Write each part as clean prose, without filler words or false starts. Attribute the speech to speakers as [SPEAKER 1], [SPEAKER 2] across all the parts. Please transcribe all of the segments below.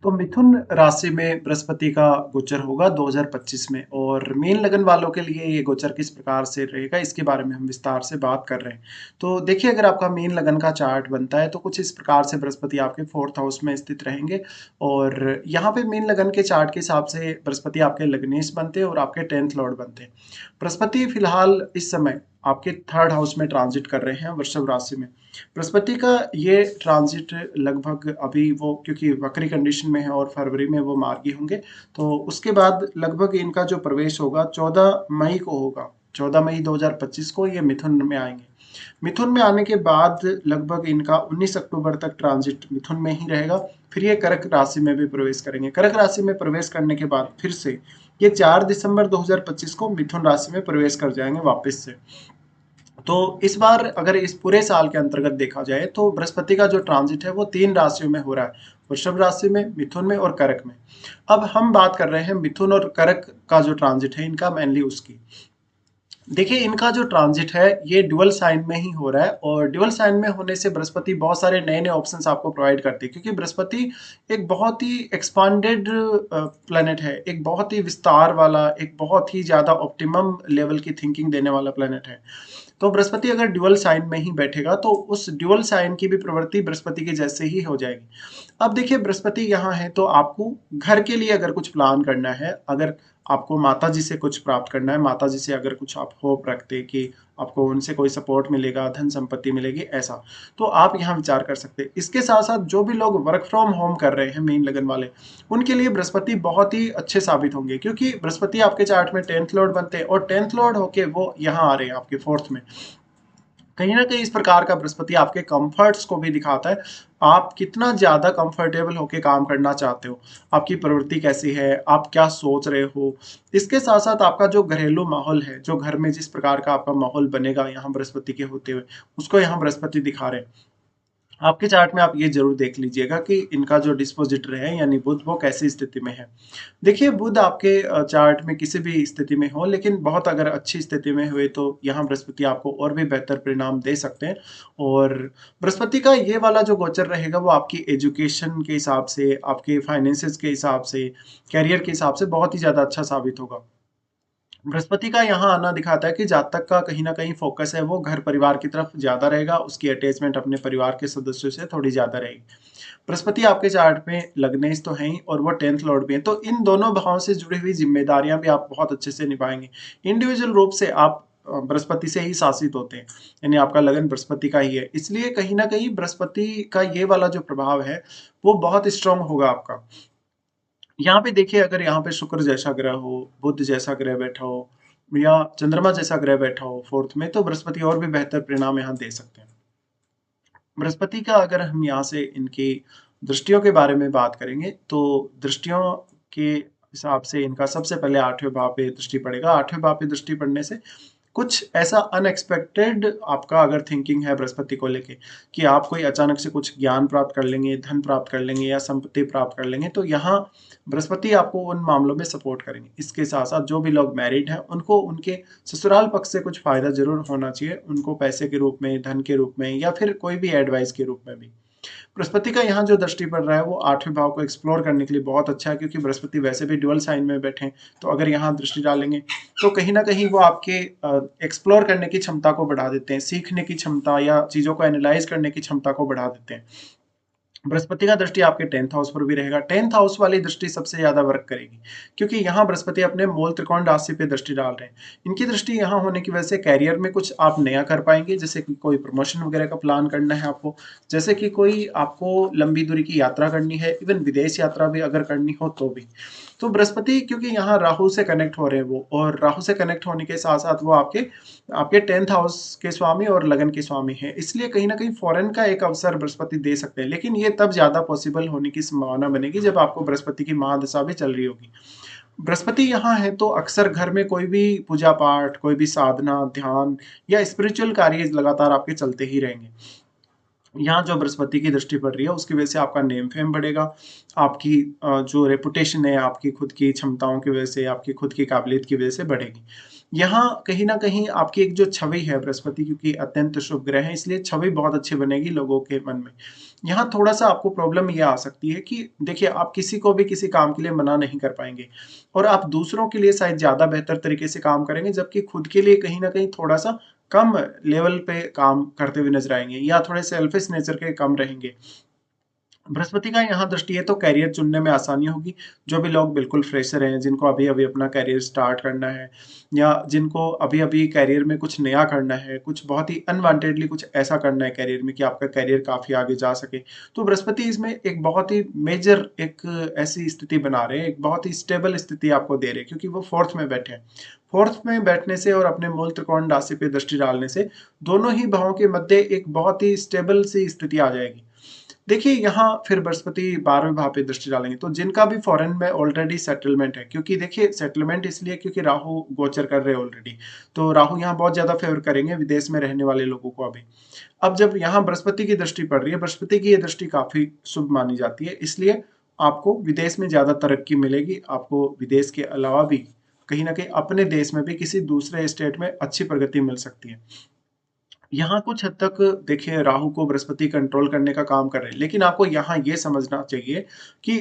[SPEAKER 1] तो मिथुन राशि में बृहस्पति का गोचर होगा 2025 में और मीन लगन वालों के लिए ये गोचर किस प्रकार से रहेगा इसके बारे में हम विस्तार से बात कर रहे हैं। तो देखिए, अगर आपका मीन लगन का चार्ट बनता है तो कुछ इस प्रकार से बृहस्पति आपके 4th हाउस में स्थित रहेंगे और यहाँ पे मीन लगन के चार्ट के हिसाब से बृहस्पति आपके लग्नेश बनते हैं और आपके 10th लॉर्ड बनते हैं। बृहस्पति फिलहाल इस समय आपके 3rd हाउस में ट्रांजिट कर रहे हैं वृषभ राशि में। बृहस्पति का ये ट्रांजिट लगभग अभी वो क्योंकि वक्री कंडीशन में है और फरवरी में वो मार्गी होंगे, तो उसके बाद लगभग इनका जो प्रवेश होगा 14 मई को होगा। 14 मई 2025 को ये मिथुन में आएंगे। मिथुन में आने के बाद लगभग इनका 19 अक्टूबर तक ट्रांजिट मिथुन में ही रहेगा। फिर ये कर्क राशि में भी प्रवेश करेंगे। कर्क राशि में प्रवेश करने के बाद फिर से ये 4 दिसंबर 2025 को मिथुन राशि में प्रवेश कर जाएंगे वापस से। तो इस बार अगर इस पूरे साल के अंतर्गत देखा जाए तो बृहस्पति का जो ट्रांजिट है वो 3 राशियों में हो रहा है, वृषभ राशि में, मिथुन में और कर्क में। अब हम बात कर रहे हैं मिथुन और कर्क का जो ट्रांजिट है इनका, मेनली उसकी। देखिए, इनका जो ट्रांजिट है ये ड्यूअल साइन में ही हो रहा है और ड्यूअल साइन में होने से बृहस्पति बहुत सारे नए नए ऑप्शंस आपको प्रोवाइड करती है, क्योंकि बृहस्पति एक बहुत ही एक्सपांडेड प्लेनेट है, एक बहुत ही विस्तार वाला, एक बहुत ही ज्यादा ऑप्टिमम लेवल की थिंकिंग देने वाला प्लेनेट है। तो बृहस्पति अगर ड्यूअल साइन में ही बैठेगा तो उस ड्यूअल साइन की भी प्रवृत्ति बृहस्पति के जैसे ही हो जाएगी। अब देखिए, बृहस्पति यहाँ है तो आपको घर के लिए अगर कुछ प्लान करना है, अगर आपको माता जी से कुछ प्राप्त करना है, माता जी से अगर कुछ आप होप रखते कि आपको उनसे कोई सपोर्ट मिलेगा, धन संपत्ति मिलेगी, ऐसा, तो आप यहाँ विचार कर सकते हैं। इसके साथ साथ जो भी लोग वर्क फ्रॉम होम कर रहे हैं मीन लगन वाले, उनके लिए बृहस्पति बहुत ही अच्छे साबित होंगे, क्योंकि बृहस्पति आपके चार्ट में 10th लॉर्ड बनते हैं और 10th लॉर्ड होके वो यहाँ आ रहे हैं आपके 4th में। कहीं ना कहीं इस प्रकार का बृहस्पति आपके कंफर्ट्स को भी दिखाता है। आप कितना ज्यादा कंफर्टेबल होके काम करना चाहते हो, आपकी प्रवृत्ति कैसी है, आप क्या सोच रहे हो। इसके साथ साथ आपका जो घरेलू माहौल है, जो घर में जिस प्रकार का आपका माहौल बनेगा यहाँ बृहस्पति के होते हुए, उसको यहाँ बृहस्पति दिखा रहे हैं। आपके चार्ट में आप ये जरूर देख लीजिएगा कि इनका जो डिस्पोजिटर है यानी बुध, वो कैसी स्थिति में है। देखिए, बुध आपके चार्ट में किसी भी स्थिति में हो, लेकिन बहुत अगर अच्छी स्थिति में हुए तो यहाँ बृहस्पति आपको और भी बेहतर परिणाम दे सकते हैं। और बृहस्पति का ये वाला जो गोचर रहेगा वो आपकी एजुकेशन के हिसाब से, आपके फाइनेंसेस के हिसाब से, कैरियर के हिसाब से बहुत ही ज्यादा अच्छा साबित होगा। बृहस्पति का यहाँ आना दिखाता है कि जातक का कहीं ना कहीं फोकस है वो घर परिवार की तरफ ज्यादा रहेगा, उसकी अटैचमेंट अपने परिवार के सदस्यों से थोड़ी ज्यादा रहेगी। बृहस्पति आपके चार्ट में लग्नेश तो है ही और वो 10th लॉर्ड भी है, तो इन दोनों भावों से जुड़ी हुई जिम्मेदारियां भी आप बहुत अच्छे से निभाएंगे। इंडिविजुअल रूप से आप बृहस्पति से ही शासित होते हैं, यानी आपका लगन बृहस्पति का ही है, इसलिए कहीं ना कहीं बृहस्पति का ये वाला जो प्रभाव है वो बहुत स्ट्रांग होगा आपका। यहाँ पे देखिए, अगर यहाँ पे शुक्र जैसा ग्रह हो, बुध जैसा ग्रह बैठा हो या चंद्रमा जैसा ग्रह बैठा हो 4th में, तो बृहस्पति और भी बेहतर परिणाम यहाँ दे सकते हैं। बृहस्पति का अगर हम यहाँ से इनकी दृष्टियों के बारे में बात करेंगे तो दृष्टियों के हिसाब से इनका सबसे पहले 8वें भाव पे दृष्टि पड़ेगा। 8वें भाव पे दृष्टि पड़ने से कुछ ऐसा अनएक्सपेक्टेड आपका अगर थिंकिंग है बृहस्पति को लेके कि आप कोई अचानक से कुछ ज्ञान प्राप्त कर लेंगे, धन प्राप्त कर लेंगे या संपत्ति प्राप्त कर लेंगे, तो यहाँ बृहस्पति आपको उन मामलों में सपोर्ट करेंगे। इसके साथ साथ जो भी लोग मैरिड हैं उनको उनके ससुराल पक्ष से कुछ फायदा जरूर होना चाहिए, उनको पैसे के रूप में, धन के रूप में या फिर कोई भी एडवाइस के रूप में भी। बृहस्पति का यहाँ जो दृष्टि पड़ रहा है वो 8वें भाव को एक्सप्लोर करने के लिए बहुत अच्छा है, क्योंकि बृहस्पति वैसे भी ड्यूअल साइन में बैठे हैं, तो अगर यहाँ दृष्टि डालेंगे तो कहीं ना कहीं वो आपके एक्सप्लोर करने की क्षमता को बढ़ा देते हैं, सीखने की क्षमता या चीजों को एनालाइज करने की क्षमता को बढ़ा देते हैं। बृहस्पति का दृष्टि आपके 10th हाउस पर भी रहेगा। 10th हाउस वाली दृष्टि सबसे ज्यादा वर्क करेगी, क्योंकि यहाँ बृहस्पति अपने मूल त्रिकोण राशि पे दृष्टि डाल रहे हैं। इनकी दृष्टि यहाँ होने की वजह से कैरियर में कुछ आप नया कर पाएंगे, जैसे कि कोई प्रमोशन वगैरह का प्लान करना है आपको, जैसे कि कोई आपको लंबी दूरी की यात्रा करनी है, इवन विदेश यात्रा भी अगर करनी हो तो भी। तो बृहस्पति क्योंकि यहाँ राहु से कनेक्ट हो रहे हैं वो, और राहु से कनेक्ट होने के साथ साथ वो आपके आपके 10th हाउस के स्वामी और लगन के स्वामी है, इसलिए कहीं ना कहीं फॉरेन का एक अवसर बृहस्पति दे सकते हैं, लेकिन ये तब ज्यादा पॉसिबल होने की संभावना बनेगी जब आपको बृहस्पति की महादशा भी चल रही होगी। बृहस्पति यहाँ है तो अक्सर घर में कोई भी पूजा पाठ, कोई भी साधना, ध्यान या स्पिरिचुअल कार्य लगातार आपके चलते ही रहेंगे। यहाँ जो बृहस्पति की दृष्टि पड़ रही है उसकी वजह से आपका नेम फेम बढ़ेगा, आपकी जो रेपुटेशन है आपकी खुद की क्षमताओं की वजह से, आपकी खुद की काबिलियत की वजह से बढ़ेगी। यहाँ कहीं ना कहीं आपकी एक जो छवि है, बृहस्पति क्योंकि अत्यंत शुभ ग्रह है इसलिए छवि बहुत अच्छी बनेगी लोगों के मन में। यहाँ थोड़ा-सा आपको प्रॉब्लम ये आ सकती है कि देखिए आप किसी को भी किसी काम के लिए मना नहीं कर पाएँगे और आप दूसरों के लिए शायद ज़्यादा बेहतर तरीके से काम करेंगे, जबकि खुद के लिए कहीं न कहीं थोड़ा-सा कम लेवल पे काम करते हुए नज़र आएँगे या थोड़े सेल्फिश नेचर के कम रहेंगे। बृहस्पति का यहाँ दृष्टि है तो करियर चुनने में आसानी होगी। जो भी लोग बिल्कुल फ्रेशर हैं, जिनको अभी-अभी अपना करियर स्टार्ट करना है या जिनको अभी-अभी करियर में कुछ नया करना है, कुछ बहुत ही अनवांटेडली कुछ ऐसा करना है करियर में कि आपका करियर काफ़ी आगे जा सके। तो बृहस्पति इसमें एक बहुत ही मेजर एक ऐसी स्थिति बना रहे हैं, एक बहुत ही स्टेबल स्थिति आपको दे रहे हैं क्योंकि वो 4th में बैठे हैं। 4th में बैठने से और अपने मूल त्रिकोण राशि पे दृष्टि डालने से दोनों ही भावों के मध्य एक बहुत ही स्टेबल सी स्थिति आ जाएगी। देखिए यहाँ फिर बृहस्पति 12वें भाव पे दृष्टि डालेंगे तो जिनका भी फॉरेन में ऑलरेडी सेटलमेंट है, क्योंकि देखिए सेटलमेंट इसलिए क्योंकि राहु गोचर कर रहे हैं ऑलरेडी, तो राहु यहाँ बहुत ज्यादा फेवर करेंगे विदेश में रहने वाले लोगों को अभी। अब जब यहाँ बृहस्पति की दृष्टि पड़ रही है, बृहस्पति की ये दृष्टि काफी शुभ मानी जाती है, इसलिए आपको विदेश में ज्यादा तरक्की मिलेगी। आपको विदेश के अलावा भी कहीं ना कहीं अपने देश में भी किसी दूसरे स्टेट में अच्छी प्रगति मिल सकती है। यहाँ कुछ हद तक देखिए राहु को बृहस्पति कंट्रोल करने का काम कर रहे हैं, लेकिन आपको यहाँ ये समझना चाहिए कि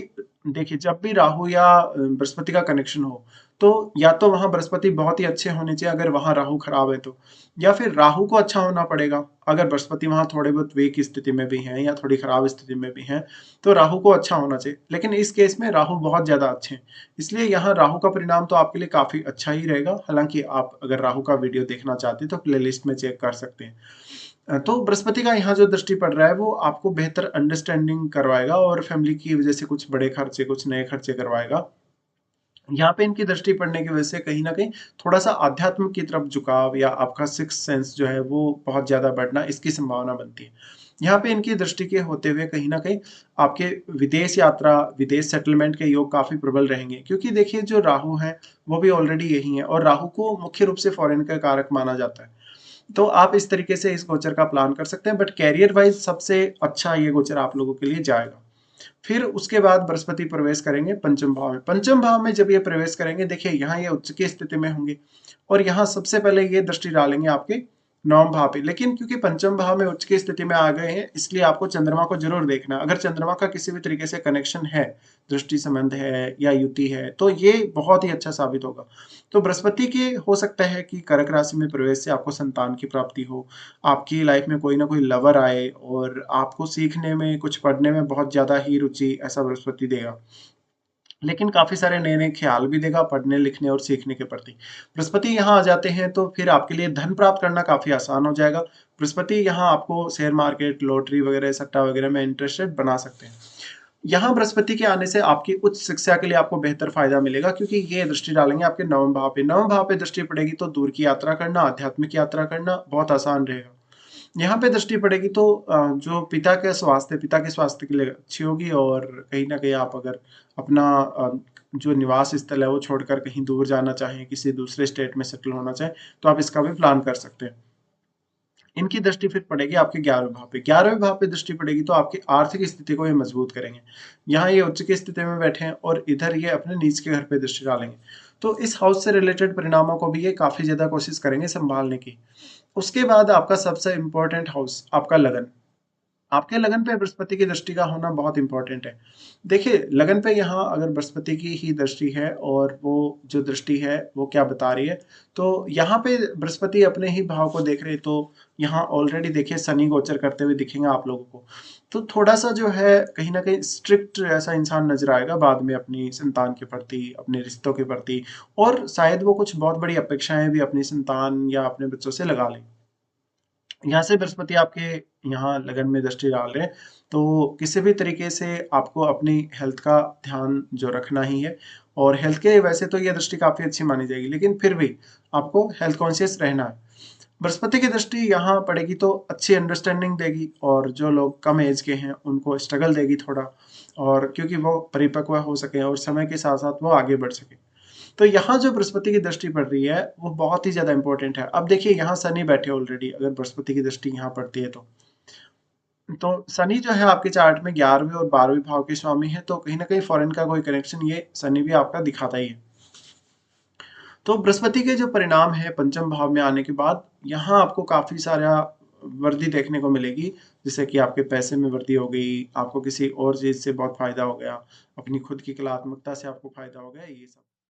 [SPEAKER 1] देखिए जब भी राहु या बृहस्पति का कनेक्शन हो, तो या तो वहाँ बृहस्पति बहुत ही अच्छे होने चाहिए अगर वहाँ राहु खराब है तो, या फिर राहु को अच्छा होना पड़ेगा। अगर बृहस्पति वहाँ थोड़े बहुत वीक स्थिति में भी हैं या थोड़ी खराब स्थिति में भी हैं, तो राहु को अच्छा होना चाहिए। लेकिन इस केस में राहु बहुत ज़्यादा अच्छे हैं, इसलिए यहाँ राहु का परिणाम तो आपके लिए काफ़ी अच्छा ही रहेगा। हालाँकि आप अगर राहु का वीडियो देखना चाहते हैं तो प्लेलिस्ट में चेक कर सकते हैं। तो बृहस्पति का यहाँ जो दृष्टि पड़ रहा है वो आपको बेहतर अंडरस्टैंडिंग करवाएगा और फैमिली की वजह से कुछ बड़े खर्चे, कुछ नए खर्चे करवाएगा। यहाँ पे इनकी दृष्टि पड़ने की वजह से कहीं न कहीं थोड़ा-सा आध्यात्म की तरफ झुकाव या आपका सिक्स्थ सेंस जो है वो बहुत ज़्यादा बढ़ना इसकी संभावना बनती है। यहाँ पे इनकी दृष्टि के होते हुए कहीं न कहीं आपके विदेश यात्रा, विदेश सेटलमेंट के योग काफ़ी प्रबल रहेंगे, क्योंकि देखिए जो राहु हैं, वो भी ऑलरेडी यही हैं और राहु को मुख्य रूप से फ़ॉरेन का कारक माना जाता है। तो आप इस तरीके से इस गोचर का प्लान कर सकते हैं, बट करियर वाइज़ सबसे अच्छा ये गोचर आप लोगों के लिए जाएगा। फिर उसके बाद बृहस्पति प्रवेश करेंगे पंचम भाव में। पंचम भाव में जब ये प्रवेश करेंगे, देखिए यहाँ ये उच्च की स्थिति में होंगे और यहाँ सबसे पहले ये दृष्टि डालेंगे आपके 9वें भाव पे। लेकिन क्योंकि पंचम भाव में उच्च की स्थिति में आ गए हैं, इसलिए आपको चंद्रमा को जरूर देखना है। अगर चंद्रमा का किसी भी तरीके से कनेक्शन है, दृष्टि संबंध है या युति है, तो ये बहुत ही अच्छा साबित होगा। तो बृहस्पति के हो सकता है कि कर्क राशि में प्रवेश से आपको संतान की प्राप्ति हो, आपकी लाइफ में कोई ना कोई लवर आए और आपको सीखने में, कुछ पढ़ने में बहुत ज़्यादा ही रुचि ऐसा बृहस्पति देगा। लेकिन काफ़ी सारे नए-नए ख़्याल भी देगा पढ़ने, लिखने और सीखने के प्रति। बृहस्पति यहाँ आ जाते हैं तो फिर आपके लिए धन प्राप्त करना काफ़ी आसान हो जाएगा। बृहस्पति यहाँ आपको शेयर मार्केट, लॉटरी वग़ैरह, सट्टा वग़ैरह में इंटरेस्टेड बना सकते हैं। यहाँ बृहस्पति के आने से आपकी उच्च शिक्षा के लिए आपको बेहतर फ़ायदा मिलेगा, क्योंकि ये दृष्टि डालेंगे आपके 9वें भाव पे। 9वें भाव पे दृष्टि पड़ेगी तो दूर की यात्रा करना, आध्यात्मिक यात्रा करना बहुत आसान रहेगा। यहाँ पे दृष्टि पड़ेगी तो जो पिता के स्वास्थ्य के लिए अच्छी होगी और कहीं न कहीं आप अगर अपना जो निवास स्थल है वो छोड़कर कहीं दूर जाना चाहें, किसी दूसरे स्टेट में सेटल होना चाहें, तो आप इसका भी प्लान कर सकते हैं। इनकी दृष्टि फिर पड़ेगी आपके 11वें भाव पे। 11वें भाव पे दृष्टि पड़ेगी तो आपकी आर्थिक स्थिति को ये मजबूत करेंगे। यहाँ ये उच्च की स्थिति में बैठे हैं और इधर ये अपने नीच के घर पे दृष्टि डालेंगे। तो इस हाउस से रिलेटेड परिणामों को भी ये काफ़ी ज़्यादा कोशिश करेंगे सँभालने की। उसके बाद आपका सबसे इम्पोर्टेंट हाउस, आपका लगन। आपके लगन पे बृहस्पति की दृष्टि का होना बहुत इंपॉर्टेंट है। देखिए लगन पे यहाँ अगर बृहस्पति की ही दृष्टि है और वो जो दृष्टि है वो क्या बता रही है, तो यहाँ पे बृहस्पति अपने ही भाव को देख रहे हैं, तो यहाँ ऑलरेडी देखिए शनि गोचर करते हुए दिखेंगे आप लोगों को। तो थोड़ा सा जो है कहीं ना कहीं स्ट्रिक्ट ऐसा इंसान नजर आएगा बाद में अपनी संतान के प्रति, अपने रिश्तों के प्रति, और शायद वो कुछ बहुत बड़ी अपेक्षाएं भी अपनी संतान या अपने बच्चों से लगा ले। यहाँ से बृहस्पति आपके यहाँ लगन में दृष्टि डाल रहे हैं, तो किसी भी तरीके से आपको अपनी हेल्थ का ध्यान जो रखना ही है। और हेल्थ के वैसे तो ये दृष्टि काफ़ी अच्छी मानी जाएगी, लेकिन फिर भी आपको हेल्थ कॉन्शियस रहना है। बृहस्पति की दृष्टि यहाँ पड़ेगी तो अच्छी अंडरस्टैंडिंग देगी, और जो लोग कम एज के हैं उनको स्ट्रगल देगी थोड़ा, और क्योंकि वो परिपक्व हो सके और समय के साथ साथ वो आगे बढ़ सके। तो यहाँ जो बृहस्पति की दृष्टि पड़ रही है वो बहुत ही ज्यादा इंपॉर्टेंट है। अब देखिए यहाँ शनि बैठे ऑलरेडी, अगर बृहस्पति की दृष्टि यहाँ पड़ती है तो शनि जो है आपके चार्ट में 11वें और 12वें भाव के स्वामी है, तो कहीं ना कहीं फॉरेन का कोई कनेक्शन ये शनि भी आपका दिखाता ही है। तो बृहस्पति के जो परिणाम है पंचम भाव में आने के बाद, यहाँ आपको काफी सारा वृद्धि देखने को मिलेगी, जिससे कि आपके पैसे में वृद्धि हो गई, आपको किसी और चीज़ से बहुत फ़ायदा हो गया, अपनी खुद की कलात्मकता से आपको फ़ायदा हो गया, ये सब।